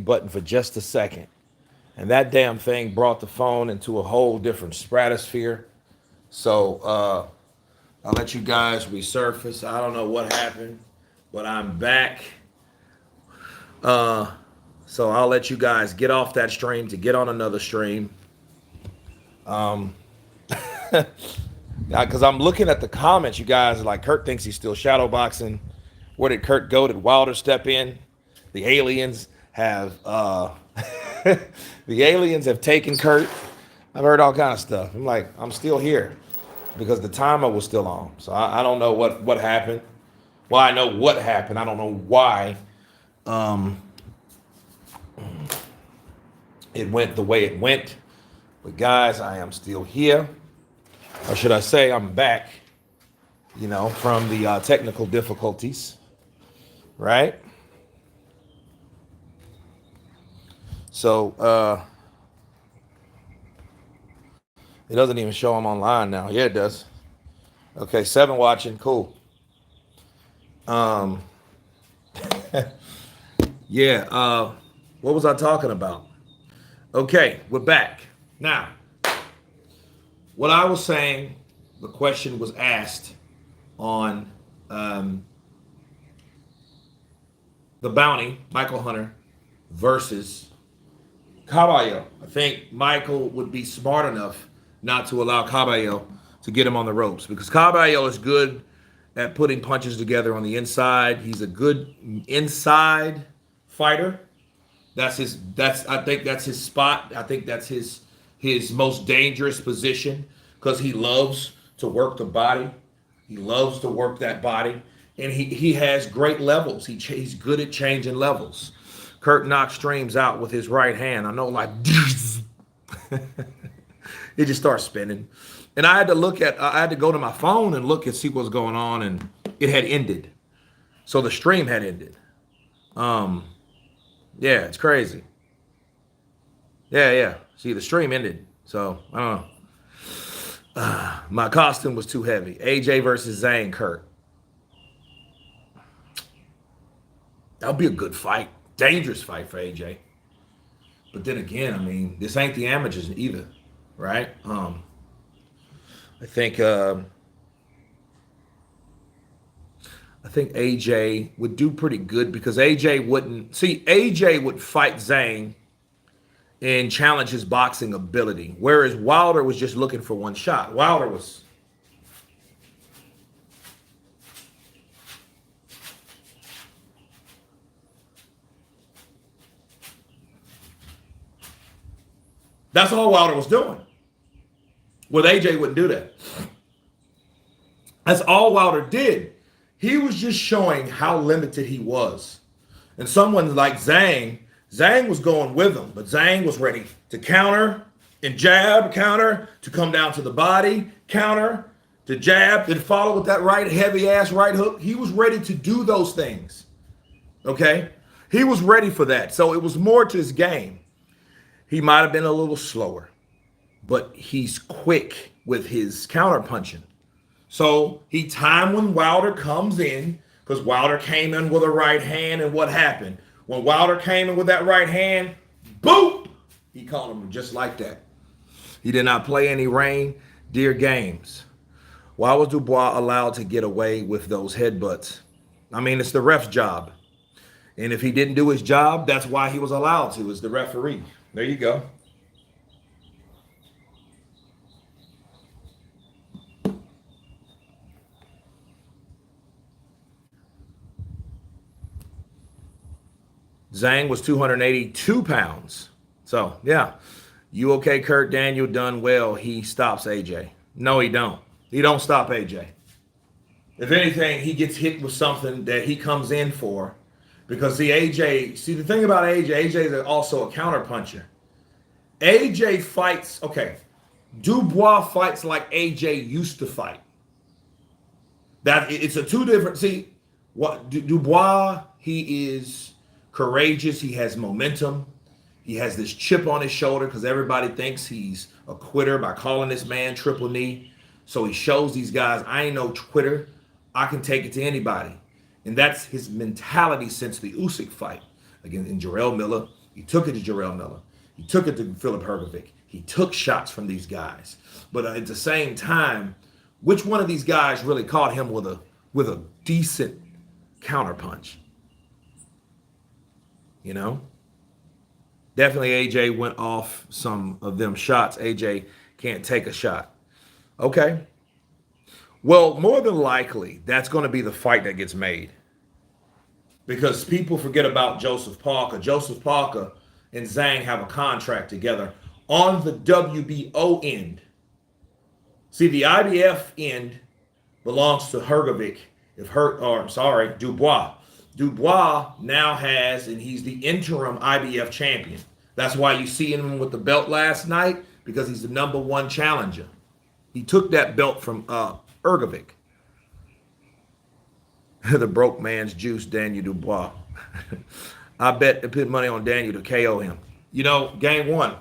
button for just a second. And that damn thing brought the phone into a whole different stratosphere. So I'll let you guys resurface. I don't know what happened, but I'm back. So I'll let you guys get off that stream to get on another stream. Because I'm looking at the comments, you guys, like Kurt thinks he's still shadowboxing. Where did Kurt go? Did Wilder step in? The aliens have the aliens have taken Kurt. I've heard all kind of stuff. I'm like, I'm still here because the timer was still on. So I don't know what happened. Well, I know what happened. I don't know why it went the way it went. But guys, I am still here. Or should I say I'm back, from the technical difficulties, right? So it doesn't even show I'm online now. Yeah, it does. Okay, 7 watching, cool. Yeah, what was I talking about? Okay, we're back. Now, what I was saying, the question was asked on the bounty, Michael Hunter versus Cabayel. I think Michael would be smart enough not to allow Cabayel to get him on the ropes because Cabayel is good at putting punches together on the inside. He's a good inside fighter. I think that's his spot. I think that's his most dangerous position because he loves to work the body. He loves to work that body. And he has great levels. He's good at changing levels. Kurt knocks streams out with his right hand. I know, like, he just starts spinning. And I had to go to my phone and look and see what's going on, and it had ended. So the stream had ended. Yeah, it's crazy. Yeah. See, the stream ended. So, I don't know. My costume was too heavy. AJ versus Zhang, Kurt. That'll be a good fight. Dangerous fight for AJ. But then again, I mean, this ain't the amateurs either, right? I think AJ would do pretty good because AJ would fight Zhang and challenge his boxing ability, whereas Wilder was just looking for one shot. That's all Wilder was doing. Well, AJ wouldn't do that. That's all Wilder did. He was just showing how limited he was. And someone like Zhang was going with him, but Zhang was ready to counter and jab, counter, to come down to the body, counter, to jab, then follow with that right heavy-ass right hook. He was ready to do those things, okay? He was ready for that. So it was more to his game. He might have been a little slower, but he's quick with his counter punching. So he timed when Wilder comes in, because Wilder came in with a right hand, and what happened? When Wilder came in with that right hand, boom! He caught him just like that. He did not play any reindeer games. Why was Dubois allowed to get away with those headbutts? I mean, it's the ref's job. And if he didn't do his job, that's why he was allowed to, as the referee. There you go. Zhang was 282 pounds. So, yeah. You okay, Kurt? Daniel done well. He stops AJ. No, he don't. He don't stop AJ. If anything, he gets hit with something that he comes in for. Because the thing about AJ is also a counter puncher. AJ fights, okay, Dubois fights like AJ used to fight. That it's a two different, Dubois, he is courageous, he has momentum, he has this chip on his shoulder because everybody thinks he's a quitter by calling this man triple knee. So he shows these guys, I ain't no quitter, I can take it to anybody. And that's his mentality since the Usyk fight. Again, in Jarrell Miller, He took it to Jarrell Miller. He took it to Philip Hrgovic. He took shots from these guys. But at the same time, which one of these guys really caught him with a decent counterpunch? You know? Definitely AJ went off some of them shots. AJ can't take a shot. Okay. Well, more than likely, that's going to be the fight that gets made. Because people forget about Joseph Parker. Joseph Parker and Zhang have a contract together on the WBO end. See, the IBF end belongs to Hrgovic. Dubois. Dubois now has, and he's the interim IBF champion. That's why you see him with the belt last night, because he's the #1 challenger. He took that belt from Hrgovic. The broke man's juice, Daniel Dubois. I bet they put money on Daniel to KO him. You know, game one.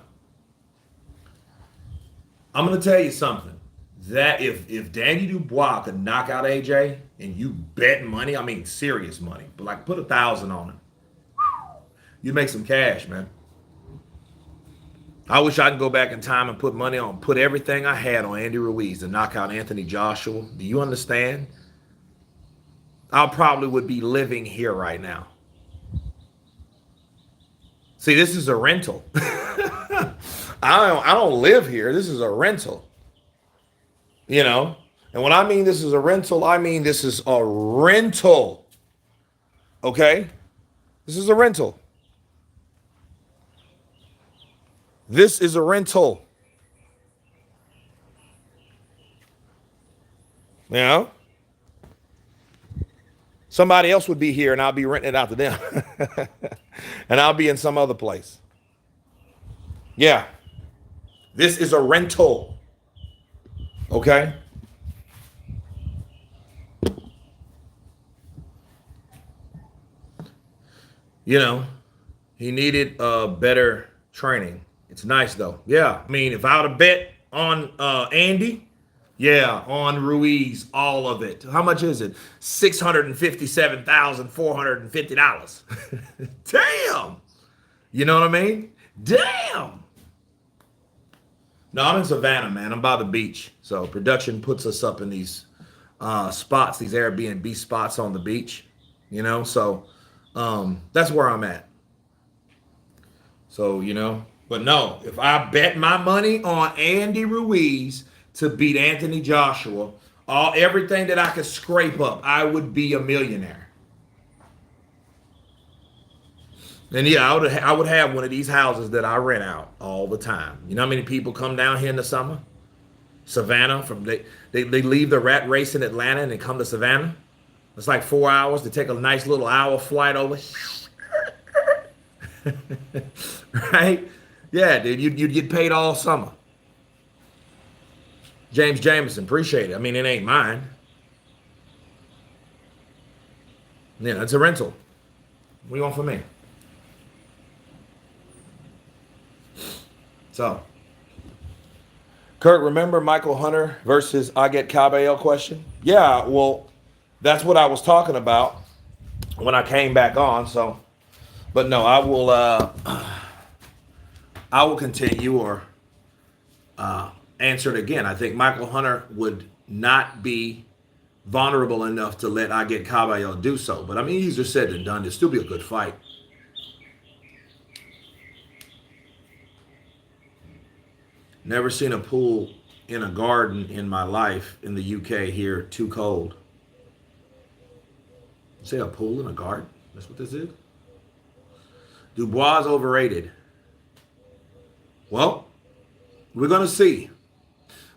I'm going to tell you something. That if Daniel Dubois could knock out AJ, and you bet money, I mean serious money, but like put 1,000 on him, you make some cash, man. I wish I could go back in time and put everything I had on Andy Ruiz to knock out Anthony Joshua. Do you understand? I probably would be living here right now. See, this is a rental. I don't live here. This is a rental. You know? And when I mean this is a rental, I mean this is a rental. Okay? This is a rental. This is a rental. You know? Somebody else would be here and I'll be renting it out to them. And I'll be in some other place. Yeah. This is a rental. Okay? You know, he needed better training. It's nice, though. Yeah. I mean, if I would have bet on Andy, yeah, on Ruiz, all of it. How much is it? $657,450. Damn. You know what I mean? Damn. No, I'm in Savannah, man. I'm by the beach. So production puts us up in these spots, these Airbnb spots on the beach. You know, so that's where I'm at. So, you know, but no, if I bet my money on Andy Ruiz to beat Anthony Joshua, everything that I could scrape up, I would be a millionaire. And yeah, I would have one of these houses that I rent out all the time. You know how many people come down here in the summer? Savannah, they leave the rat race in Atlanta and they come to Savannah. It's like 4 hours to take a nice little hour flight over. Right? Yeah, dude, you'd get paid all summer. James Jameson, appreciate it. I mean, it ain't mine. Yeah, it's a rental. What do you want from me? So, Kurt, remember Michael Hunter versus I get Cabayel question? Yeah, well, that's what I was talking about when I came back on. So, but no, I will continue or answer it again. I think Michael Hunter would not be vulnerable enough to let I get Cabayel do so. But I mean, easier said than done. It'd still be a good fight. Never seen a pool in a garden in my life in the UK here. Too cold. You say a pool in a garden? That's what this is? Dubois is overrated. Well, we're going to see.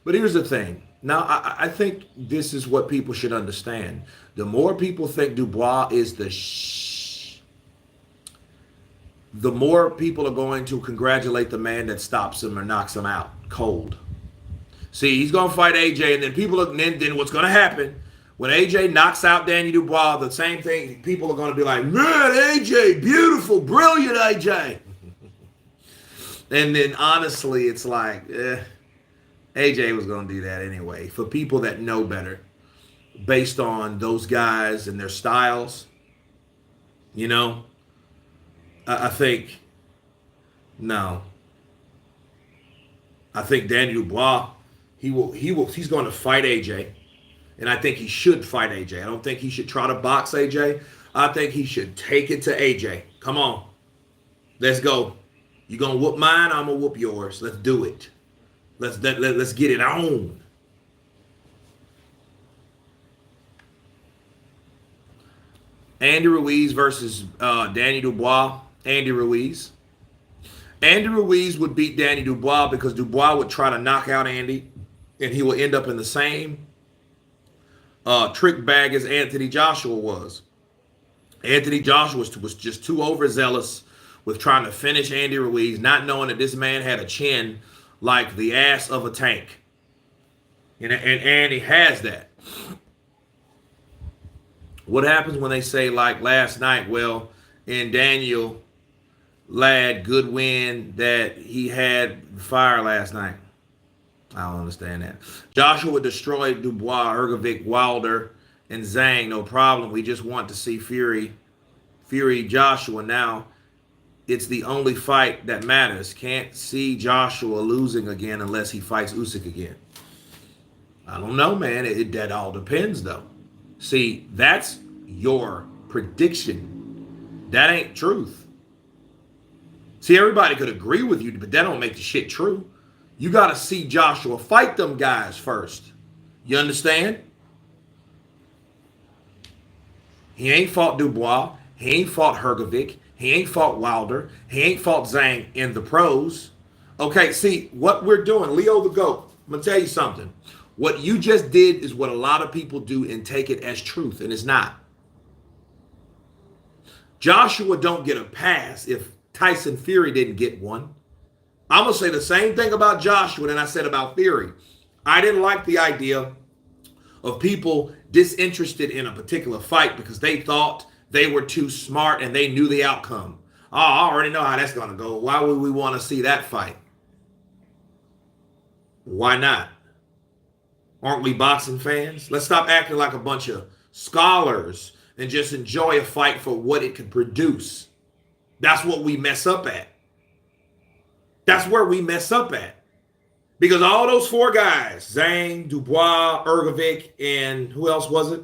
But here's the thing. Now, I think this is what people should understand. The more people think Dubois is the more people are going to congratulate the man that stops him or knocks him out cold. See, he's going to fight AJ, and then then what's going to happen when AJ knocks out Daniel Dubois, the same thing, people are going to be like, man, AJ, beautiful, brilliant AJ. And then honestly, it's like, AJ was going to do that anyway. For people that know better, based on those guys and their styles, you know, I think No. I think Daniel Dubois, he's going to fight AJ. And I think he should fight AJ. I don't think he should try to box AJ. I think he should take it to AJ. Come on. Let's go. You gonna whoop mine, I'm gonna whoop yours. Let's do it. Let's get it on. Andy Ruiz versus Danny Dubois. Andy Ruiz. Andy Ruiz would beat Danny Dubois because Dubois would try to knock out Andy, and he would end up in the same trick bag as Anthony Joshua was. Anthony Joshua was just too overzealous with trying to finish Andy Ruiz, not knowing that this man had a chin like the ass of a tank. And Andy has that. What happens when they say, like last night, well, in Daniel Ladd Goodwin, that he had fire last night? I don't understand that. Joshua would destroy Dubois, Hrgovic, Wilder, and Zhang, no problem. We just want to see Fury Joshua now. It's the only fight that matters. Can't see Joshua losing again unless he fights Usyk again. I don't know, man. That all depends, though. See, that's your prediction. That ain't truth. See, everybody could agree with you, but that don't make the shit true. You got to see Joshua fight them guys first. You understand? He ain't fought Dubois. He ain't fought Hrgovic. He ain't fought Wilder. He ain't fought Zhang in the pros. Okay, see, what we're doing, Leo the GOAT, I'm going to tell you something. What you just did is what a lot of people do and take it as truth, and it's not. Joshua don't get a pass if Tyson Fury didn't get one. I'm going to say the same thing about Joshua than I said about Fury. I didn't like the idea of people disinterested in a particular fight because they thought they were too smart and they knew the outcome. Oh, I already know how that's going to go. Why would we want to see that fight? Why not? Aren't we boxing fans? Let's stop acting like a bunch of scholars and just enjoy a fight for what it can produce. That's what we mess up at. That's where we mess up at. Because all those four guys, Zhang, Dubois, Hrgovic, and who else was it?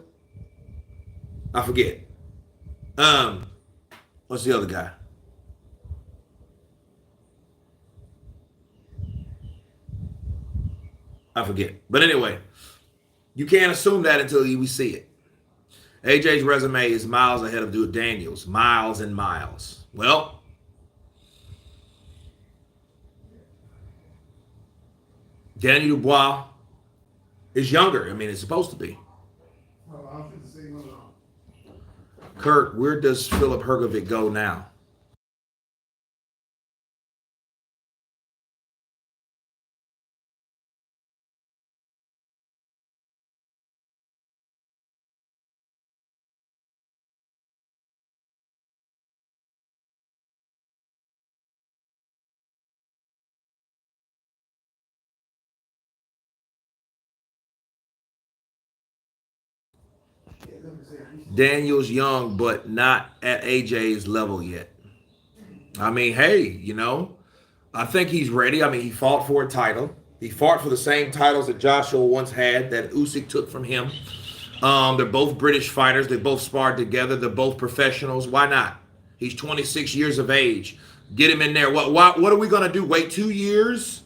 I forget. What's the other guy? I forget. But anyway, you can't assume that until we see it. AJ's resume is miles ahead of Daniel's. Miles and miles. Well, Danny Dubois is younger. I mean, it's supposed to be. Kurt, where does Philip Hrgovic go now? Daniel's young, but not at AJ's level yet. I mean, hey, you know, I think he's ready. I mean, he fought for a title. He fought for the same titles that Joshua once had that Usyk took from him. They're both British fighters. They both sparred together. They're both professionals. Why not? He's 26 years of age. Get him in there. What are we going to do? Wait 2 years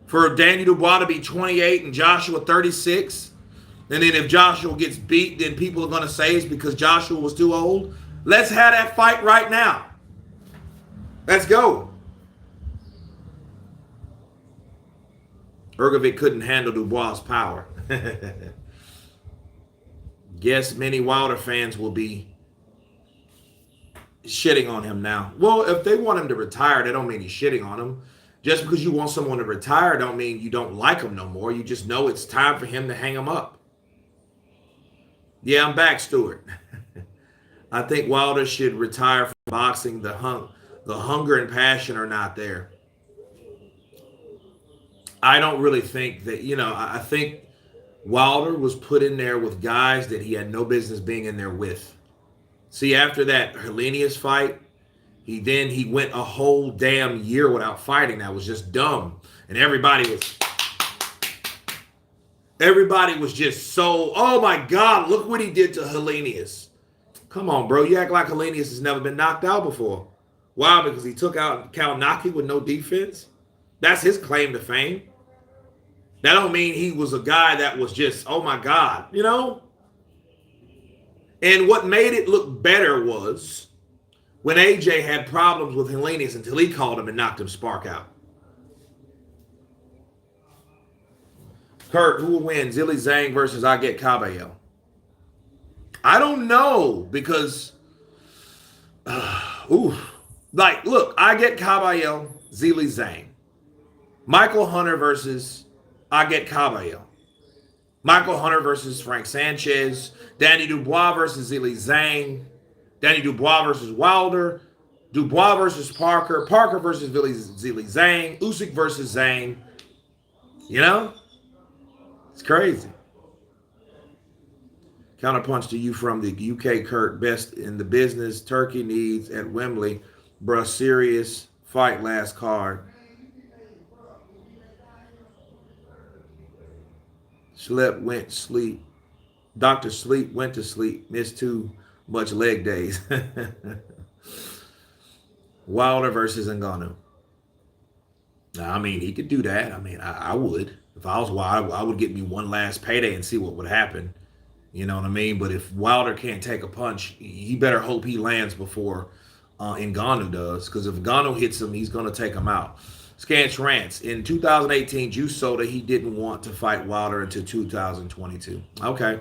for Danny Dubois to be 28 and Joshua 36? And then if Joshua gets beat, then people are going to say it's because Joshua was too old. Let's have that fight right now. Let's go. Hrgovic couldn't handle Dubois' power. Guess many Wilder fans will be shitting on him now. Well, if they want him to retire, that don't mean he's shitting on him. Just because you want someone to retire don't mean you don't like him no more. You just know it's time for him to hang him up. Yeah, I'm back, Stuart. I think Wilder should retire from boxing. The hunger and passion are not there. I don't really think that, I think Wilder was put in there with guys that he had no business being in there with. See, after that Helenius fight, He went a whole damn year without fighting. That was just dumb. And everybody was just so, oh my God, look what he did to Helenius. Come on, bro. You act like Helenius has never been knocked out before. Why? Because he took out Kalnaki with no defense? That's his claim to fame. That don't mean he was a guy that was just, oh my God, you know? And what made it look better was when AJ had problems with Helenius until he called him and knocked him spark out. Kurt, who will win? Zhilei Zhang versus I get Cabayel. I don't know because, like, look, I get Cabayel, Zhilei Zhang. Michael Hunter versus I get Cabayel. Michael Hunter versus Frank Sanchez. Danny Dubois versus Zhilei Zhang. Danny Dubois versus Wilder. Dubois versus Parker. Parker versus Zhilei Zhang. Usyk versus Zhang. You know? It's crazy. Counterpunch to you from the UK, Kurt. Best in the business. Turkey needs at Wembley. Bruh, serious fight last card. Slept, went, sleep. Dr. Sleep, went to sleep. Missed too much leg days. Wilder versus Ngannou. Now, I mean, he could do that. I mean, I would. If I was Wilder, I would get me one last payday and see what would happen. You know what I mean? But if Wilder can't take a punch, he better hope he lands before Ngannou does. Because if Ngannou hits him, he's going to take him out. Scantz Rants. In 2018, Juice Soda, he didn't want to fight Wilder until 2022. Okay.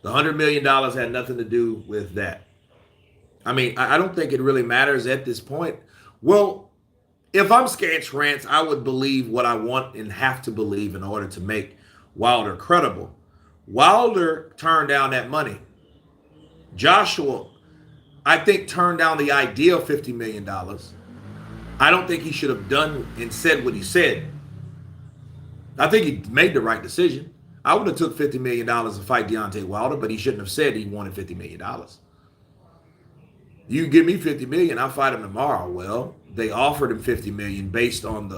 The $100 million had nothing to do with that. I mean, I don't think it really matters at this point. Well, if I'm Scantz Rants, I would believe what I want and have to believe in order to make Wilder credible. Wilder turned down that money. Joshua, I think, turned down the idea of $50 million. I don't think he should have done and said what he said. I think he made the right decision. I would have took $50 million to fight Deontay Wilder, but he shouldn't have said he wanted $50 million. You give me $50 million, I'll fight him tomorrow. Well, they offered him $50 million based on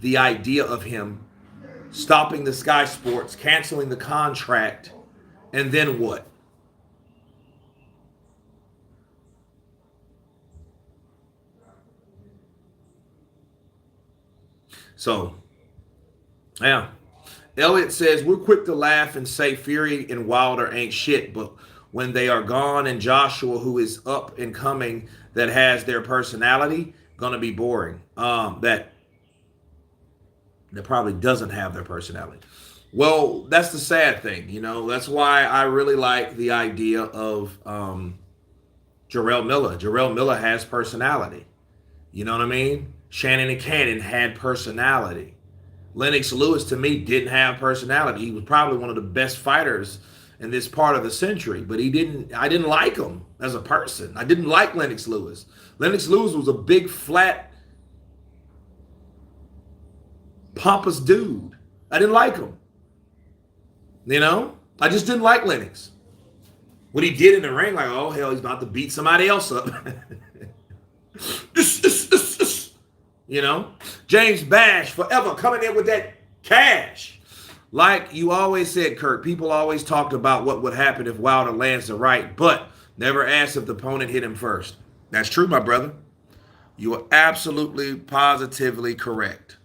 the idea of him stopping the Sky Sports, canceling the contract, and then what? So, yeah. Elliot says, we're quick to laugh and say Fury and Wilder ain't shit, but when they are gone and Joshua, who is up and coming, that has their personality, gonna be boring. That probably doesn't have their personality. Well, that's the sad thing, you know. That's why I really like the idea of Jarrell Miller. Jarrell Miller has personality. You know what I mean? Shannon and Cannon had personality. Lennox Lewis, to me, didn't have personality. He was probably one of the best fighters in this part of the century, but I didn't like him as a person. I didn't like Lennox Lewis. Lennox Lewis was a big, flat, pompous dude. I didn't like him. You know? I just didn't like Lennox. What he did in the ring, like, oh, hell, he's about to beat somebody else up. You know? James Bash, forever coming in with that cash. Like you always said, Kurt, people always talked about what would happen if Wilder lands the right, but never asked if the opponent hit him first. That's true, my brother. You are absolutely, positively correct.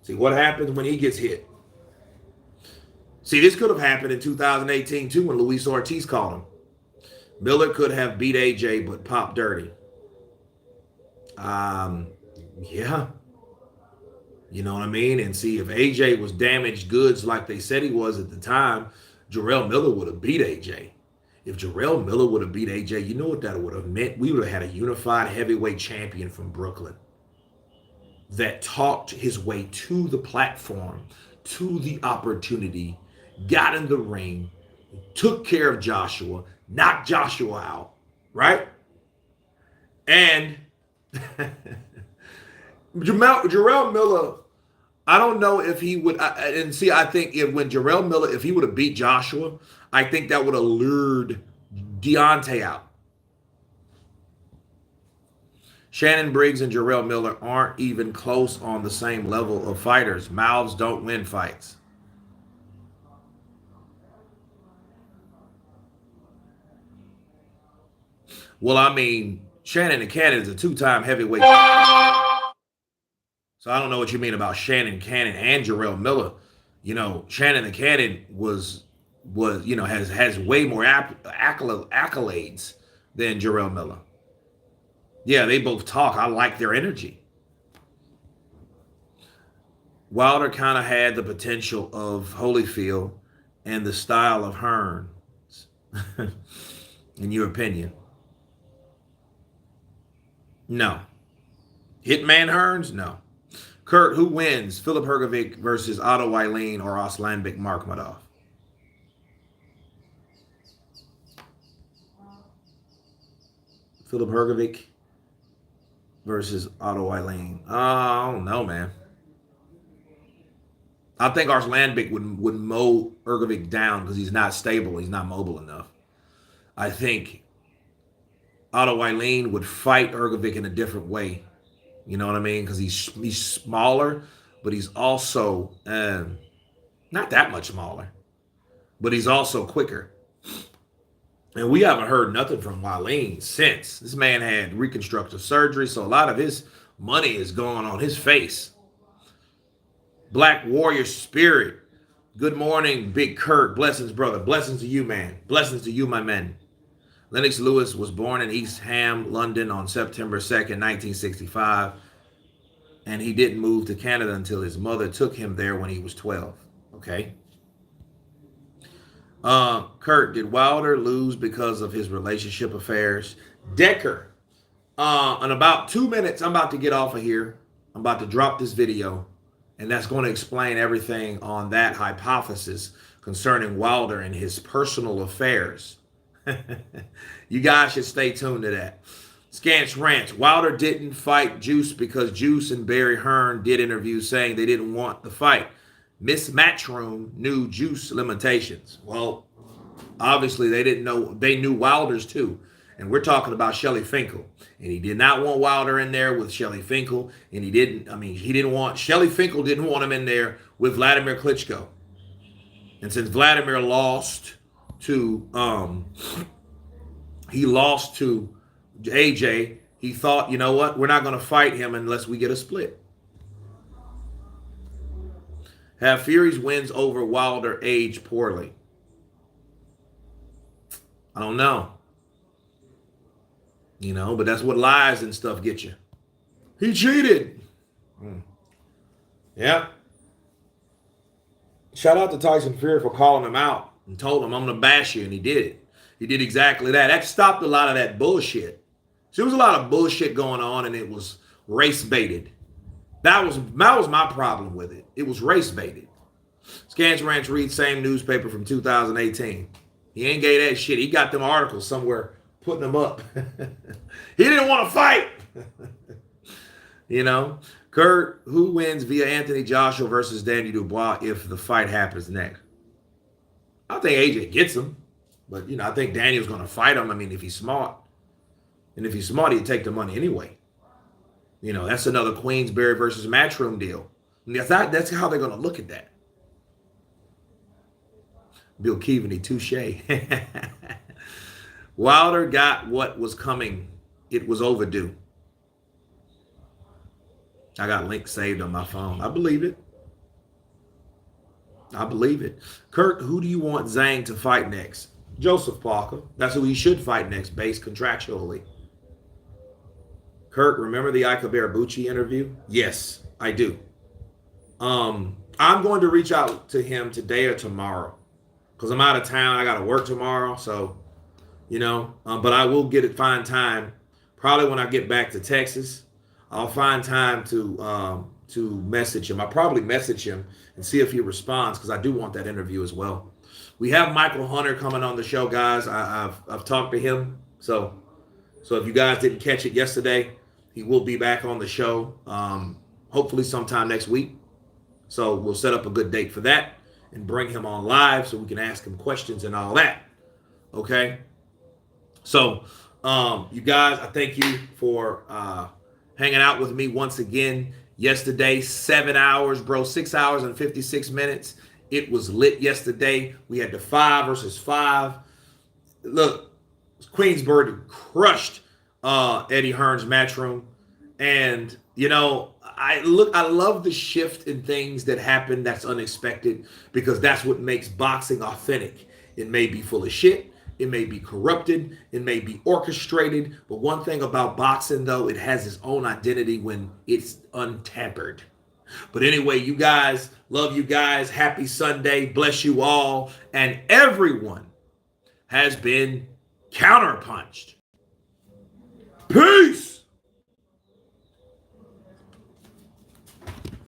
See, what happens when he gets hit? See, this could have happened in 2018, too, when Luis Ortiz called him. Miller could have beat AJ, but popped dirty. Yeah. You know what I mean? And see, if AJ was damaged goods like they said he was at the time, Jarrell Miller would have beat AJ. If Jarrell Miller would have beat AJ, you know what that would have meant? We would have had a unified heavyweight champion from Brooklyn that talked his way to the platform, to the opportunity, got in the ring, took care of Joshua, knocked Joshua out, right? And Jarrell Miller, I don't know if he would, and see, I think when Jarrell Miller, if he would have beat Joshua, I think that would have lured Deontay out. Shannon Briggs and Jarrell Miller aren't even close on the same level of fighters. Mouths don't win fights. Well, I mean, Shannon and Cannon is a two-time heavyweight. So I don't know what you mean about Shannon Cannon and Jarrell Miller. You know, Shannon and Cannon was has way more accolades than Jarrell Miller. Yeah, they both talk. I like their energy. Wilder kind of had the potential of Holyfield and the style of Hearns, in your opinion. No. Hitman Hearns? No. Kurt, who wins? Filip Hrgovic versus Otto Wallin or Aslanbek Markmadov? Filip Hrgovic versus Otto Wallin. I don't know, man. I think Arslanbek would mow Hrgovic down because he's not stable. He's not mobile enough. I think Otto Wallin would fight Hrgovic in a different way. You know what I mean? Because he's smaller, but he's also not that much smaller. But he's also quicker. And we haven't heard nothing from Wallin since. This man had reconstructive surgery, so a lot of his money is going on his face. Black Warrior Spirit. Good morning, Big Kurt. Blessings, brother. Blessings to you, man. Blessings to you, my men. Lennox Lewis was born in East Ham, London on September 2nd, 1965. And he didn't move to Canada until his mother took him there when he was 12. Okay. Kurt, did Wilder lose because of his relationship affairs? Decker, in about 2 minutes, I'm about to get off of here. I'm about to drop this video, and that's going to explain everything on that hypothesis concerning Wilder and his personal affairs. You guys should stay tuned to that. Scance Ranch, Wilder didn't fight Juice because Juice and Barry Hearn did interviews saying they didn't want the fight. Miss Matchroom knew Juice limitations. Well, obviously they didn't know. They knew Wilder's too. And we're talking about Shelly Finkel. And he did not want Wilder in there with Shelly Finkel. And Shelly Finkel didn't want him in there with Vladimir Klitschko. And since Vladimir lost to AJ, he thought, you know what, we're not going to fight him unless we get a split. Have Fury's wins over Wilder aged poorly? I don't know. You know, but that's what lies and stuff get you. He cheated. Yeah. Shout out to Tyson Fury for calling him out and told him, I'm going to bash you, and he did it. He did exactly that. That stopped a lot of that bullshit. So there was a lot of bullshit going on, and it was race baited. That was my problem with it. It was race baited. Scans Ranch reads same newspaper from 2018. He ain't gave that shit. He got them articles somewhere putting them up. He didn't want to fight. You know? Kurt, who wins via Anthony Joshua versus Danny Dubois if the fight happens next? I think AJ gets him. But, you know, I think Daniel's going to fight him. I mean, if he's smart. And if he's smart, he'd take the money anyway. You know, that's another Queensberry versus Matchroom deal. And that's how they're going to look at that. Bill Keaveney, touche. Wilder got what was coming. It was overdue. I got links saved on my phone. I believe it. I believe it. Kurt, who do you want Zhang to fight next? Joseph Parker. That's who he should fight next, based contractually. Kurt, remember the Ika Barabucci interview? Yes, I do. I'm going to reach out to him today or tomorrow because I'm out of town. I got to work tomorrow, so, you know. But I will find time. Probably when I get back to Texas, I'll find time to message him. I'll probably message him and see if he responds because I do want that interview as well. We have Michael Hunter coming on the show, guys. I've talked to him. So if you guys didn't catch it yesterday, he will be back on the show hopefully sometime next week. So we'll set up a good date for that and bring him on live so we can ask him questions and all that. Okay? So, you guys, I thank you for hanging out with me once again yesterday. 7 hours, bro. 6 hours and 56 minutes. It was lit yesterday. We had the 5 versus 5. Look, Queensberg crushed Eddie Hearn's Matchroom. And, I love the shift in things that happen that's unexpected, because that's what makes boxing authentic. It may be full of shit. It may be corrupted. It may be orchestrated. But one thing about boxing, though, it has its own identity when it's untampered. But anyway, you guys, love you guys. Happy Sunday. Bless you all. And everyone has been counterpunched. Peace.